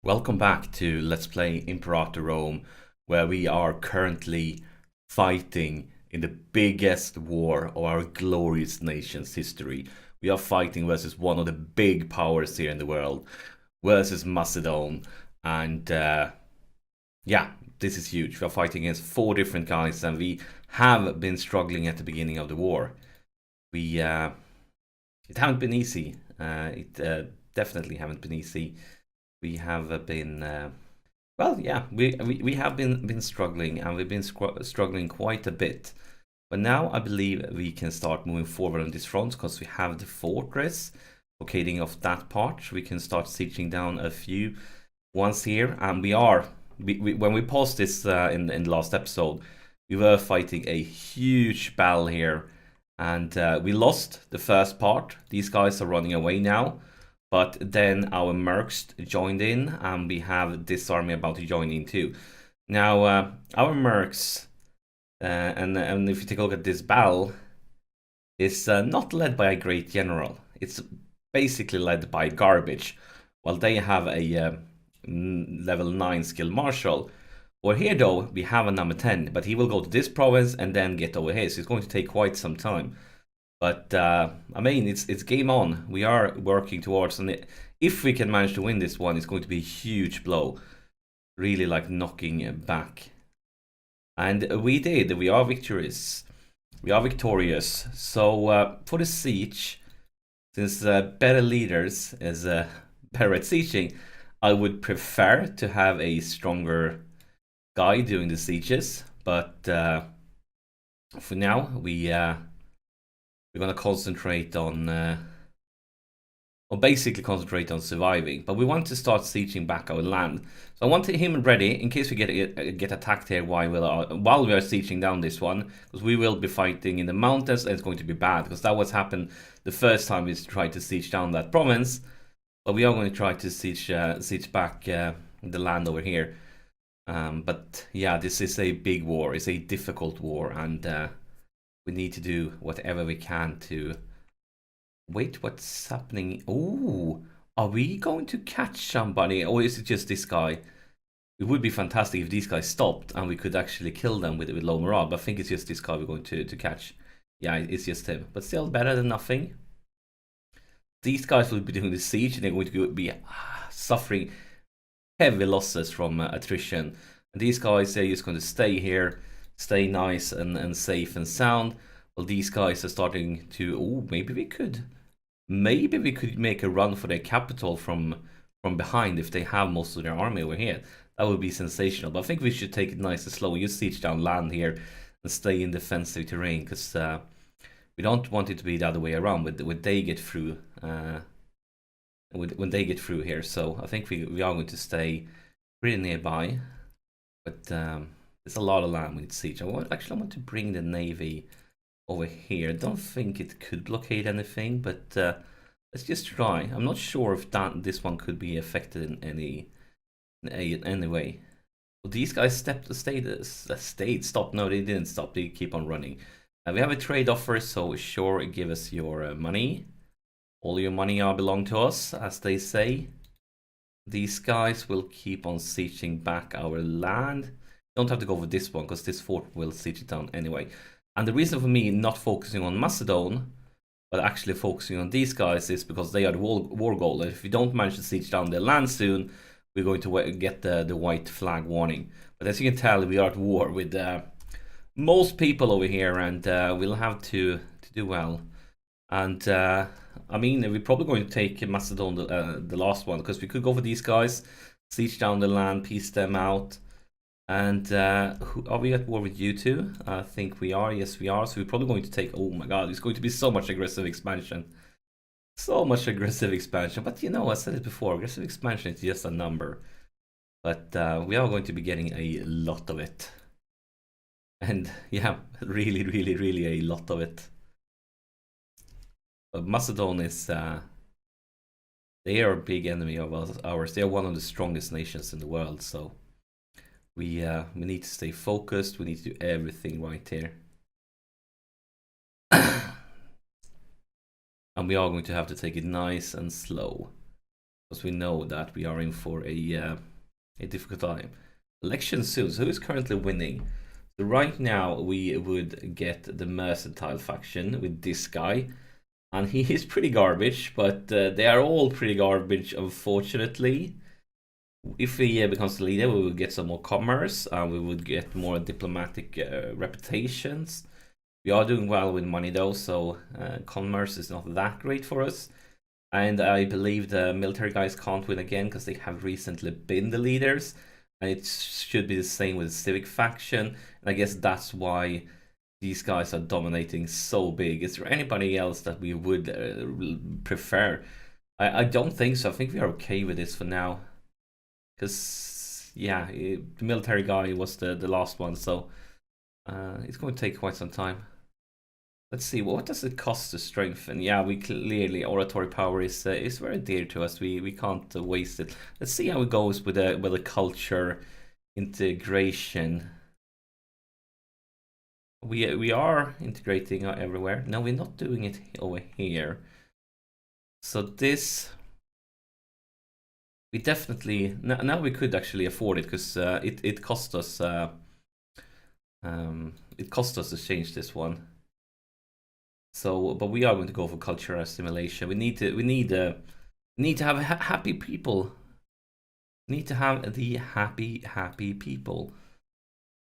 Welcome back to Let's Play Imperator Rome, where we are currently fighting in the biggest war of our glorious nation's history. We are fighting versus one of the big powers here in the world, versus Macedon. And yeah, this is huge. We are fighting against four different guys, and we have been struggling at the beginning of the war. It haven't been easy. It definitely haven't been easy. We have been well, yeah, we have been struggling, and we've been struggling quite a bit. But now I believe we can start moving forward on this front because we have the fortress. Locating off that part, we can start sieging down a few ones here, and when we paused this in the last episode, we were fighting a huge battle here, and we lost the first part. These guys are running away now. But then our mercs joined in, and we have this army about to join in too. Now, our mercs, and if you take a look at this battle, is not led by a great general. It's basically led by garbage. While they have a level 9 skill marshal. Or here though, we have a number 10, but he will go to this province and then get over here, so it's going to take quite some time. But I mean, it's game on. We are working towards, and if we can manage to win this one, it's going to be a huge blow. Really like knocking back. And we did. We are victorious. We are victorious. So for the siege, since better leaders is better at sieging, I would prefer to have a stronger guy doing the sieges. But for now, we're gonna concentrate on, basically concentrate on surviving. But we want to start sieging back our land. So I want him ready in case we get attacked here while we are sieging down this one, because we will be fighting in the mountains, and it's going to be bad because that was happened the first time we tried to siege down that province. But we are going to try to siege back the land over here. But yeah, this is a big war. It's a difficult war, and we need to do whatever we can to... Wait, what's happening? Oh, are we going to catch somebody? Or is it just this guy? It would be fantastic if these guys stopped and we could actually kill them with low morale. But I think it's just this guy we're going to catch. Yeah, it's just him. But still better than nothing. These guys will be doing the siege, and they're going to be suffering heavy losses from attrition. And these guys are just going to stay here, stay nice and safe and sound. Well, these guys are starting to... Oh, maybe we could make a run for their capital from behind if they have most of their army over here. That would be sensational. But I think we should take it nice and slow. Just siege down land here and stay in defensive terrain, because we don't want it to be the other way around when they get through. When they get through here. So I think we are going to stay pretty nearby. But there's a lot of land with siege. I want to bring the navy over here. I don't think it could blockade anything, but let's just try. I'm not sure if this one could be affected in any way. Well, these guys stayed. Stop. No, they didn't stop. They keep on running. We have a trade offer, so sure, give us your money. All your money belong to us, as they say. These guys will keep on sieging back our land. Don't have to go for this one, because this fort will siege it down anyway. And the reason for me not focusing on Macedon, but actually focusing on these guys, is because they are the war goal. If we don't manage to siege down their land soon, we're going to get the white flag warning. But as you can tell, we are at war with most people over here, and we'll have to do well. And I mean, we're probably going to take Macedon, the last one, because we could go for these guys, siege down the land, piece them out. And are we at war with you two? I think we are. Yes, we are. So we're probably going to take... Oh my god, it's going to be so much aggressive expansion. So much aggressive expansion. But you know, I said it before, aggressive expansion is just a number. But we are going to be getting a lot of it. And yeah, really, really, really a lot of it. But Macedon is... they are a big enemy of ours. They are one of the strongest nations in the world, so... We need to stay focused. We need to do everything right here. And we are going to have to take it nice and slow. because we know that we are in for a difficult time. Election soon. So who's currently winning? So right now we would get the mercantile faction with this guy, and he is pretty garbage. But they are all pretty garbage, unfortunately. If he becomes the leader, we will get some more commerce, and we would get more diplomatic reputations. We are doing well with money though, so commerce is not that great for us. And I believe the military guys can't win again because they have recently been the leaders. And it should be the same with the civic faction. And I guess that's why these guys are dominating so big. Is there anybody else that we would prefer? I don't think so. I think we are okay with this for now. Because, yeah, the military guy was the last one. So it's going to take quite some time. Let's see, what does it cost to strengthen? Yeah, we clearly, oratory power is very dear to us. We can't waste it. Let's see how it goes with the culture integration. We are integrating everywhere. No, we're not doing it over here. So this, we definitely now we could actually afford it because it cost us to change this one. So, but we are going to go for cultural assimilation. We need to have happy people. We need to have the happy people.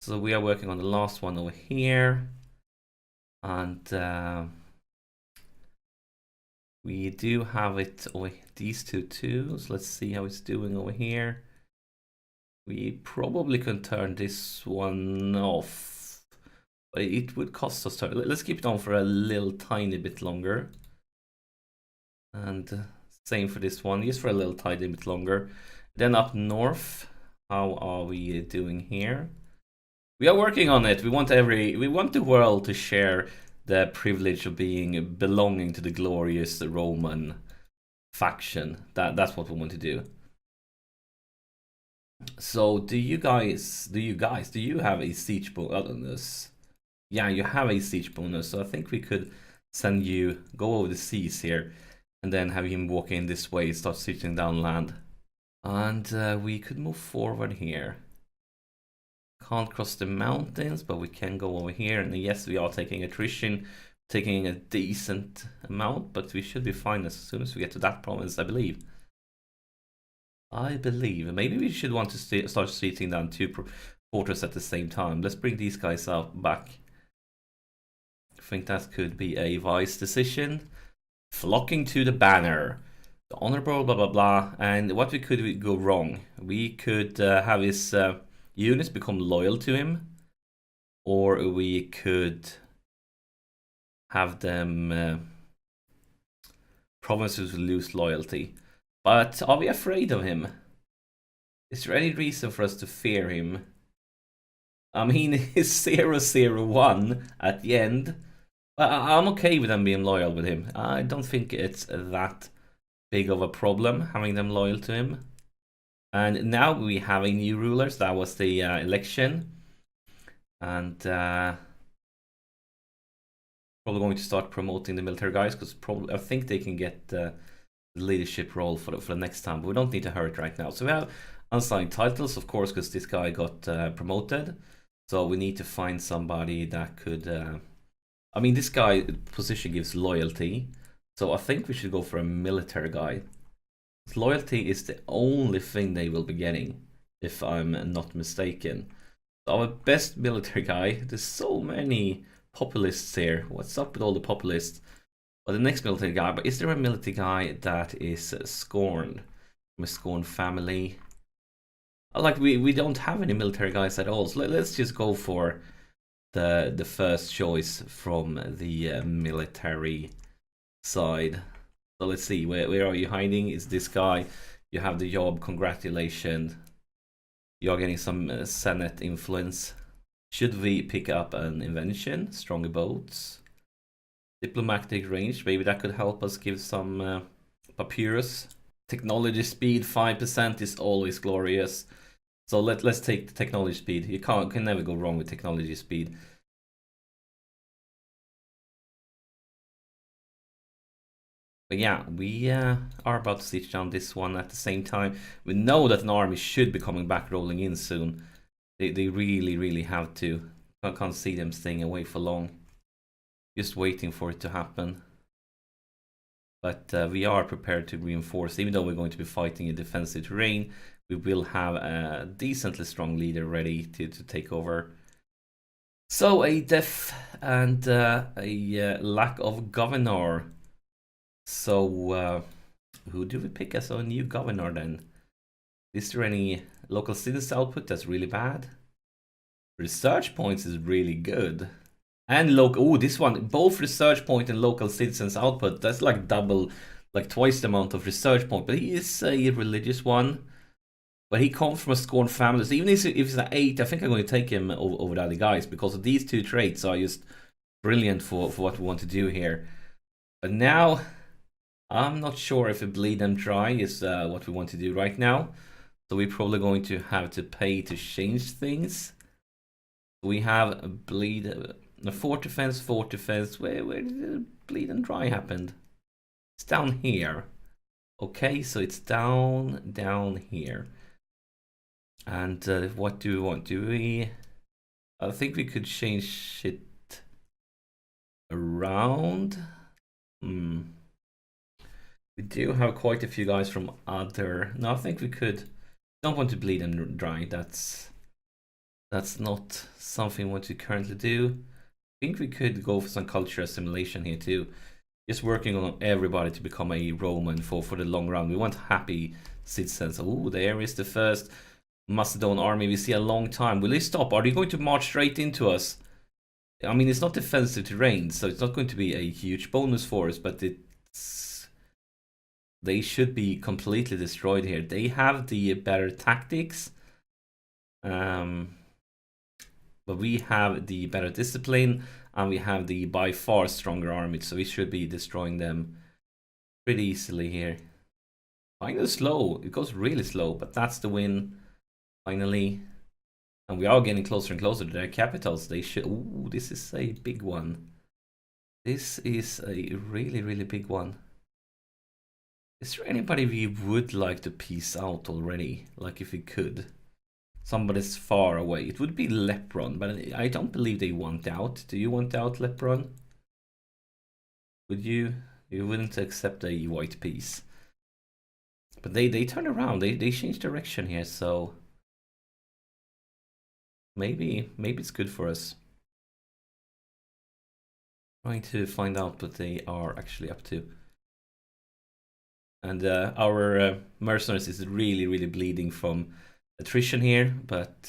So we are working on the last one over here, and we do have it over these two too. So let's see how it's doing over here. We probably can turn this one off. It would cost us time. Let's keep it on for a little tiny bit longer. And same for this one, just for a little tiny bit longer. Then up north, how are we doing here? We are working on it. We want the world to share the privilege of belonging to the glorious Roman faction. That's what we want to do. So do you have a siege bonus? Yeah, you have a siege bonus, so I think we could send you go over the seas here, and then have him walk in this way, start sieging down land, and we could move forward here. Can't cross the mountains, but we can go over here, and yes, we are taking attrition, taking a decent amount, but we should be fine as soon as we get to that province, I believe. Maybe we should want to start sieging down two fortresses at the same time. Let's bring these guys back. I think that could be a wise decision. Flocking to the banner. The honorable blah blah blah. And what could go wrong? We could have his units become loyal to him. Or we could have them provinces lose loyalty. But are we afraid of him? Is there any reason for us to fear him? I mean, it's 001 at the end. I'm okay with them being loyal with him. I don't think it's that big of a problem having them loyal to him. And now we have a new ruler. So that was the election. And probably going to start promoting the military guys because probably I think they can get the leadership role for the next time. But we don't need to hurry it right now. So we have unsigned titles, of course, because this guy got promoted. So we need to find somebody that could... I mean, this guy position gives loyalty. So I think we should go for a military guy. Loyalty is the only thing they will be getting, if I'm not mistaken. So our best military guy, there's so many populists here. What's up with all the populists? But the next military guy, but is there a military guy that is scorned? From a scorned family? Like, we don't have any military guys at all. So let's just go for the first choice from the military side. So let's see, where are you hiding? Is this guy? You have the job, congratulations. You're getting some Senate influence. Should we pick up an invention? Stronger boats. Diplomatic range, maybe that could help us give some papyrus. Technology speed, 5% is always glorious. So let's take the technology speed. You can never go wrong with technology speed. But yeah, we are about to siege down this one at the same time. We know that an army should be coming back, rolling in soon. They really have to. I can't see them staying away for long. Just waiting for it to happen. But we are prepared to reinforce. Even though we're going to be fighting in defensive terrain, we will have a decently strong leader ready to take over. So a death and a lack of governor. So who do we pick as our new governor then? Is there any local citizens output that's really bad? Research points is really good. And local, oh, this one, both research point and local citizens output, that's like double, like twice the amount of research point. But he is a religious one. But he comes from a scorned family. So even if he's an 8, I think I'm going to take him over the other guys because of these two traits are just brilliant for what we want to do here. But now, I'm not sure if a bleed and dry is what we want to do right now. So we're probably going to have to pay to change things. We have a bleed, a fort defense. Where did the bleed and dry happen? It's down here. Okay, so it's down here. And what do we want? I think we could change it around. We do have quite a few guys from other. No, I think we could. Don't want to bleed and dry. That's not something we want to currently do. I think we could go for some culture assimilation here too. Just working on everybody to become a Roman for the long run. We want happy citizens. Oh, there is the first Macedon army we see a long time. Will they stop? Are they going to march straight into us? I mean, it's not defensive terrain, so it's not going to be a huge bonus for us, but they should be completely destroyed here. They have the better tactics, but we have the better discipline, and we have the by far stronger army, so we should be destroying them pretty easily here. Kind of slow. It goes really slow, but that's the win. Finally. And we are getting closer and closer to their capitals. They should. Ooh, this is a big one. This is a really big one. Is there anybody we would like to peace out already? Like if we could. Somebody's far away. It would be Lepron, but I don't believe they want out. Do you want out, Lepron? Would you? You wouldn't accept a white peace. But they turn around. They change direction here, so maybe it's good for us. Trying to find out what they are actually up to. And our mercenaries is really bleeding from attrition here, but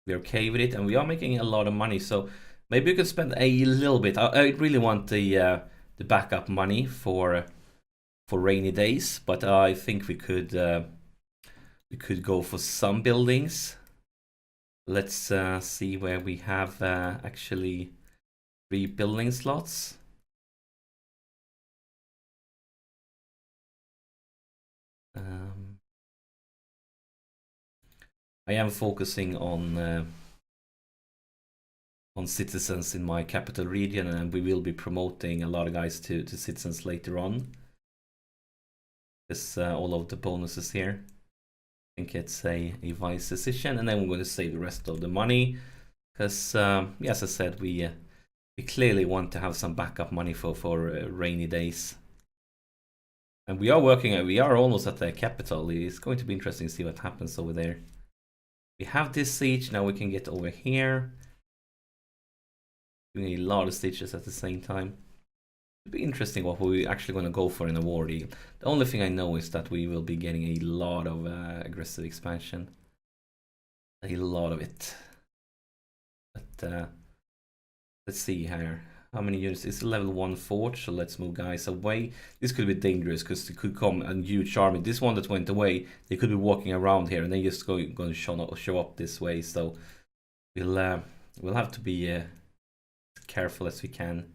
we're okay with it, and we are making a lot of money. So maybe we could spend a little bit. I really want the backup money for rainy days, but I think we could go for some buildings. Let's see where we have actually 3 building slots. I am focusing on citizens in my capital region, and we will be promoting a lot of guys to citizens later on. Because all of the bonuses here. I think it's a wise decision, and then we're going to save the rest of the money. Because, as I said, we clearly want to have some backup money for rainy days. And we are almost at the capital. It's going to be interesting to see what happens over there. We have this siege, now we can get over here. Doing a lot of sieges at the same time. It'd be interesting what we're actually going to go for in a war deal. The only thing I know is that we will be getting a lot of aggressive expansion. A lot of it. But let's see here. How many units? It's a level 1 fort, so let's move guys away. This could be dangerous because it could come a huge army. This one that went away, they could be walking around here and they just going to show up this way. So we'll have to be as careful as we can.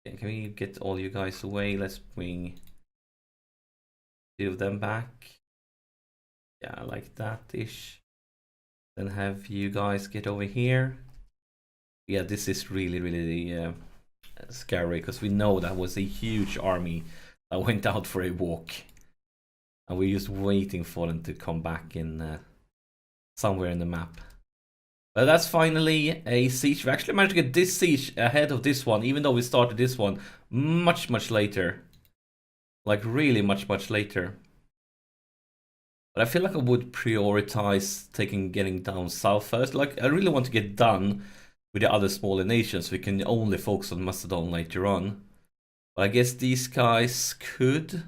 Can we get all you guys away? Let's bring 2 of them back. Yeah, like that-ish. Then have you guys get over here. Yeah, this is really scary, because we know that was a huge army that went out for a walk. And we're just waiting for them to come back in somewhere in the map. But that's finally a siege. We actually managed to get this siege ahead of this one, even though we started this one much, much later. Like really much, much later. But I feel like I would prioritize getting down south first. Like, I really want to get done with the other smaller nations. We can only focus on Macedon later on. But I guess these guys could...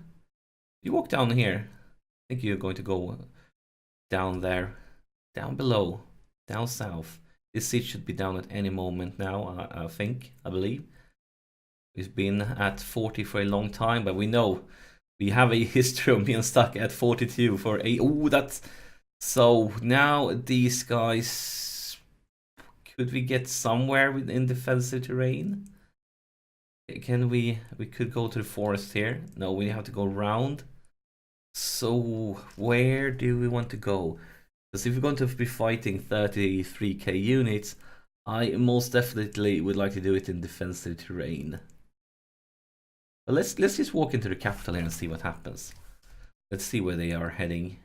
You walk down here. I think you're going to go down there. Down below. Down south. This siege should be down at any moment now, I believe. We've been at 40 for a long time, but we know we have a history of being stuck at 42 for a... Oh, that's... So now these guys... Could we get somewhere in defensive terrain? Can we... We could go to the forest here. No, we have to go round. So where do we want to go? Because if we're going to be fighting 33k units, I most definitely would like to do it in defensive terrain. But let's just walk into the capital here and see what happens. Let's see where they are heading.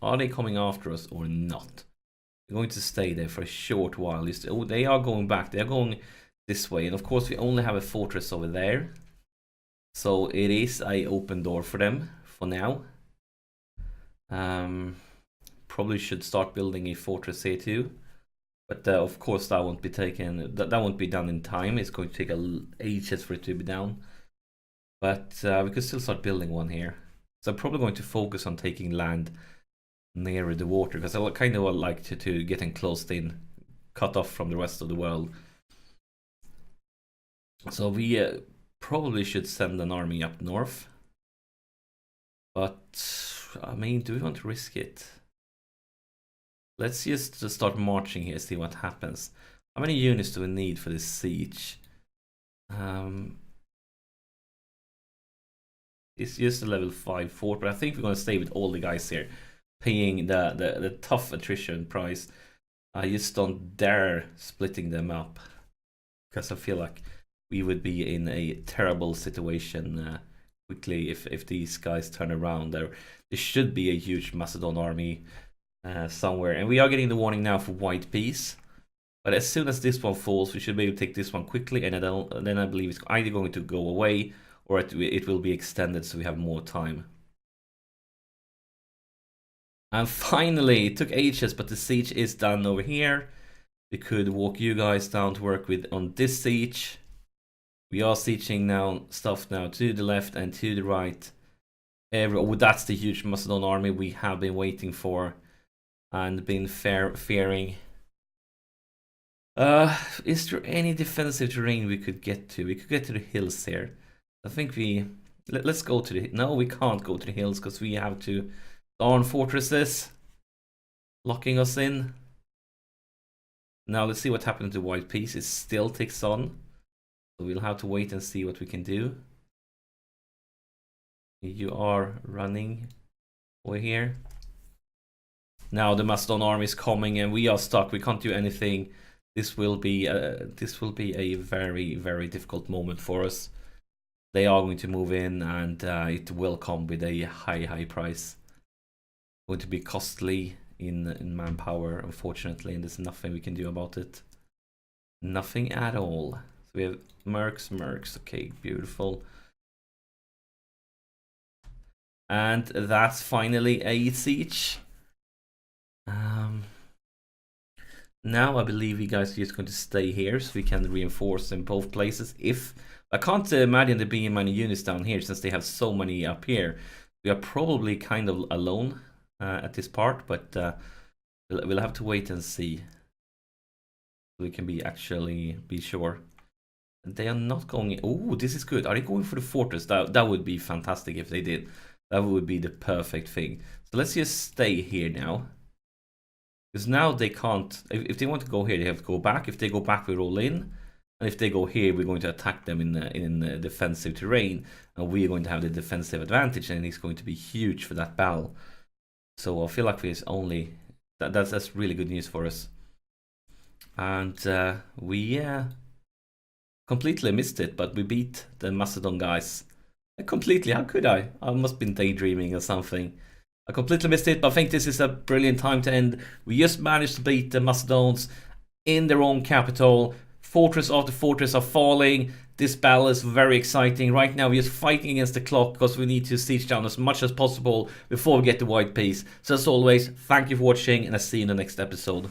Are they coming after us or not? We're going to stay there for a short while. Oh, they are going back. They are going this way. And of course, we only have a fortress over there. So it is an open door for them for now. Probably should start building a fortress here too. But of course, that won't be taken. That won't be done in time. It's going to take ages for it to be down. But we could still start building one here. So I'm probably going to focus on taking land nearer the water, because I kind of would like to get enclosed in, cut off from the rest of the world. So we probably should send an army up north. But, I mean, do we want to risk it? Let's just start marching here, see what happens. How many units do we need for this siege? It's just a level 5 fort, but I think we're going to stay with all the guys here, paying the tough attrition price. I just don't dare splitting them up, because I feel like we would be in a terrible situation quickly if these guys turn around. There should be a huge Macedon army somewhere, and we are getting the warning now for white peace. But as soon as this one falls, we should be able to take this one quickly, and then I believe it's either going to go away or it will be extended, so we have more time. And finally, it took ages, but the siege is done over here. We could walk you guys down to work with on this siege. We are sieging now, stuff now to the left and to the right. Oh, that's the huge Macedon army we have been waiting for and been fearing. Is there any defensive terrain we could get to? We could get to the hills here. I think let's go to the... No, we can't go to the hills because we have to darn fortresses locking us in. Now let's see what happened to white peace. It still ticks on, so we'll have to wait and see what we can do. You are running over here. Now the Macedon army is coming and we are stuck. We can't do anything. This will be a very, very difficult moment for us. They are going to move in, and it will come with a high price. Going to be costly in manpower, unfortunately, and there's nothing we can do about it. Nothing at all. So we have mercs. Okay, beautiful. And that's finally a siege. Now I believe you guys are just going to stay here so we can reinforce in both places. I can't imagine there being many units down here since they have so many up here. We are probably kind of alone at this part, but we'll have to wait and see. We can be sure. They are not going... Oh, this is good. Are they going for the fortress? That would be fantastic if they did. That would be the perfect thing. So let's just stay here now. Because now they can't... If they want to go here, they have to go back. If they go back, we roll in. And if they go here, we're going to attack them in the defensive terrain. And we're going to have the defensive advantage. And it's going to be huge for that battle. So I feel like there's only... That's really good news for us. And we Completely missed it, but we beat the Macedon guys. Completely, how could I? I must have been daydreaming or something. I completely missed it, but I think this is a brilliant time to end. We just managed to beat the Macedons in their own capital. Fortress after fortress are falling. This battle is very exciting. Right now we're just fighting against the clock because we need to siege down as much as possible before we get the white peace. So as always, thank you for watching and I'll see you in the next episode.